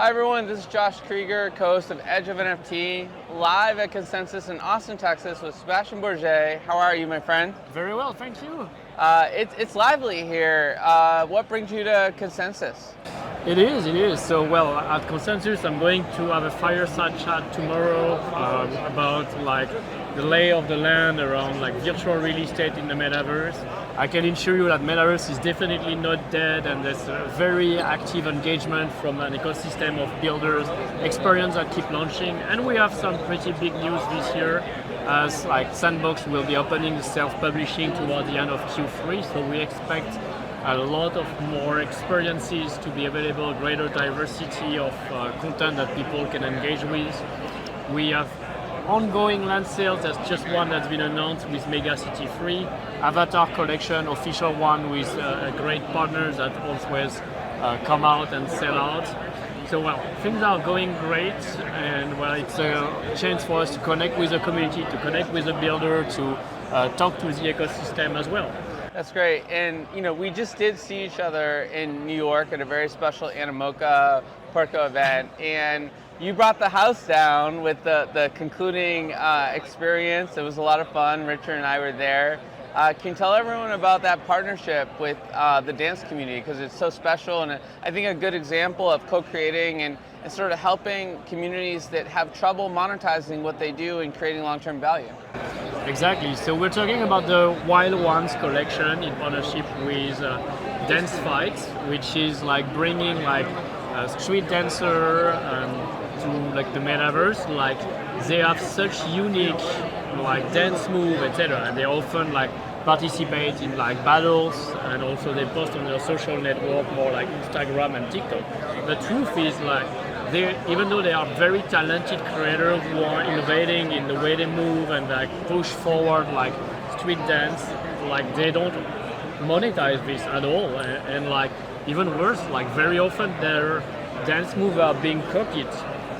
Hi everyone, this is Josh Krieger, co-host of Edge of NFT, live at Consensus in Austin, Texas with Sebastien Borget. How are you, my friend? Very well, thank you. It's lively here. What brings you to Consensus? It is. So, well, at Consensus, I'm going to have a fireside chat tomorrow about like the lay of the land around like virtual real estate in the Metaverse. I can assure you that Metaverse is definitely not dead, and there's a very active engagement from an ecosystem of builders, experience that keep launching, and we have some pretty big news this year. As like Sandbox will be opening self-publishing toward the end of Q3, so we expect a lot of more experiences to be available, greater diversity of content that people can engage with. We have ongoing land sales. There's just one that's been announced with Mega City 3, Avatar Collection, official one with great partners that always come out and sell out. So well, things are going great, and well, it's a chance for us to connect with the community, to connect with the builder, to talk to the ecosystem as well. That's great. And we just did see each other in New York at a very special Animoca Porco event, and you brought the house down with the concluding experience. It was a lot of fun. Richard and I were there. Can you tell everyone about that partnership with the dance community, because it's so special, and I think a good example of co-creating and sort of helping communities that have trouble monetizing what they do and creating long-term value. Exactly. So we're talking about the Wild Ones collection in partnership with Dance Fight, which is like bringing like a street dancer to like the Metaverse. Like they have such unique like dance move, etc. And they often like participate in like battles, and also they post on their social network, more like Instagram and TikTok. The truth is like even though they are very talented creators who are innovating in the way they move and like push forward like street dance, like they don't monetize this at all, and like even worse, like very often their dance moves are being copied.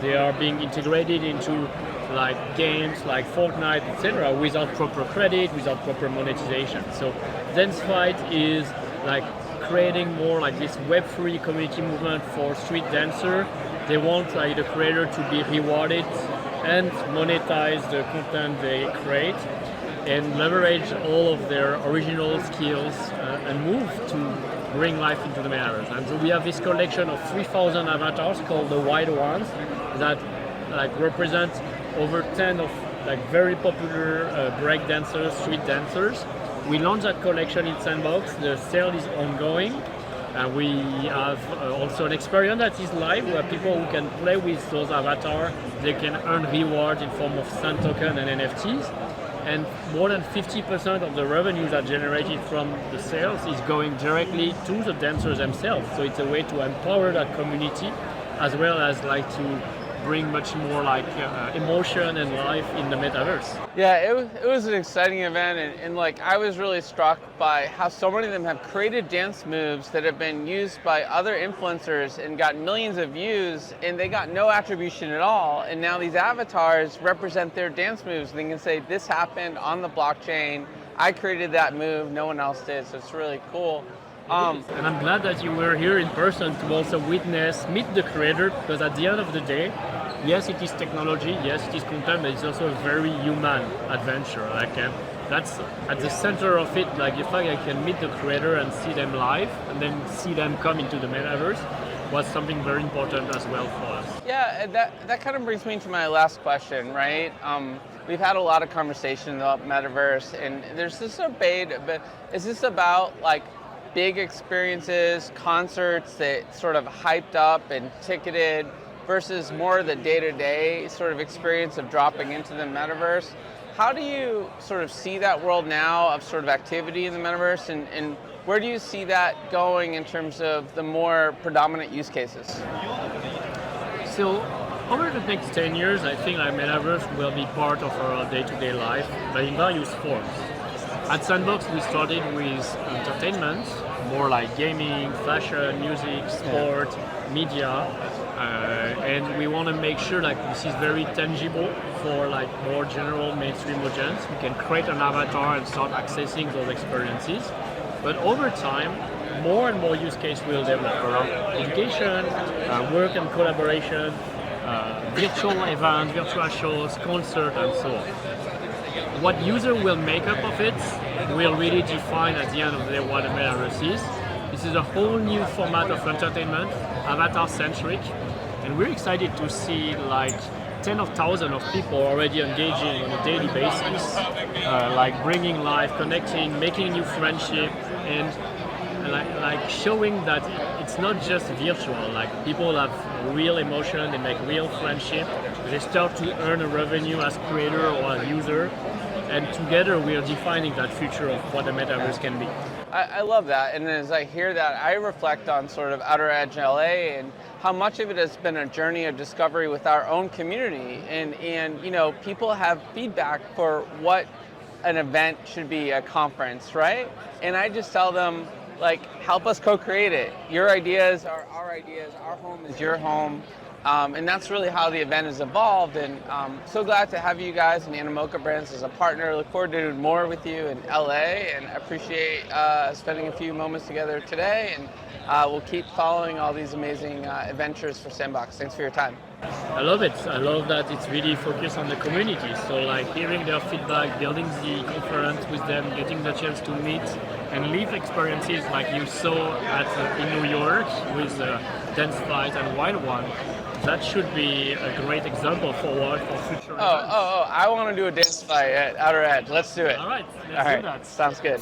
They are being integrated into like games like Fortnite, etc., without proper credit, without proper monetization. So Dance Fight is like creating more like this Web3 community movement for street dancer. They want like the creator to be rewarded and monetize the content they create, and leverage all of their original skills and move to bring life into the Metaverse. And so we have this collection of 3,000 avatars called the Wild Ones that like represent over 10 of like very popular break dancers, street dancers. We launched that collection in Sandbox. The sale is ongoing. And we have also an experience that is live, where people who can play with those avatars, they can earn rewards in form of Sand token and NFTs. And more than 50% of the revenues that are generated from the sales is going directly to the dancers themselves. So it's a way to empower that community, as well as like to bring much more like emotion and life in the Metaverse. Yeah, it was an exciting event, and like I was really struck by how so many of them have created dance moves that have been used by other influencers and got millions of views, and they got no attribution at all. And now these avatars represent their dance moves. They can say, this happened on the blockchain, I created that move, no one else did. So it's really cool. And I'm glad that you were here in person to also meet the creator, because at the end of the day, yes, it is technology, yes, it is content, but it's also a very human adventure. Like that's at the center of it. Like the fact I can meet the creator and see them live, and then see them come into the Metaverse, was something very important as well for us. Yeah, that kind of brings me to my last question, right? We've had a lot of conversation about Metaverse, and there's this debate, but is this about like big experiences, concerts that sort of hyped up and ticketed, versus more the day-to-day sort of experience of dropping into the Metaverse? How do you sort of see that world now of sort of activity in the Metaverse, and where do you see that going in terms of the more predominant use cases? So over the next 10 years, I think our Metaverse will be part of our day-to-day life, but in various forms. At Sandbox, we started with entertainment, more like gaming, fashion, music, sport, media, and we want to make sure like this is very tangible for like more general mainstream audience. We can create an avatar and start accessing those experiences. But over time, more and more use cases will develop around education, work and collaboration, virtual events, virtual shows, concerts, and so on. What user will make up of it will really define at the end of the day what a metaverse is. This is a whole new format of entertainment, avatar-centric, and we're excited to see like tens of thousands of people already engaging on a daily basis, like bringing life, connecting, making new friendship, and like showing that it's not just virtual. Like people have real emotion, they make real friendship, they start to earn a revenue as creator or as user, and together we are defining that future of what the metaverse can be. I love that, and as I hear that, I reflect on sort of Outer Edge LA and how much of it has been a journey of discovery with our own community, and you know, people have feedback for what an event should be, a conference, right? And I just tell them, like, help us co-create it. Your ideas are our ideas, our home is your home. And that's really how the event has evolved, and so glad to have you guys and Animoca Brands as a partner. Look forward to doing more with you in LA, and appreciate spending a few moments together today, and we'll keep following all these amazing adventures for Sandbox. Thanks for your time. I love it. I love that it's really focused on the community. So like hearing their feedback, building the conference with them, getting the chance to meet and live experiences like you saw in New York with Dance Fight and Wild One. That should be a great example for future events. I want to do a dance fight at Outer Edge. Let's do it. All right, let's do that. Sounds good.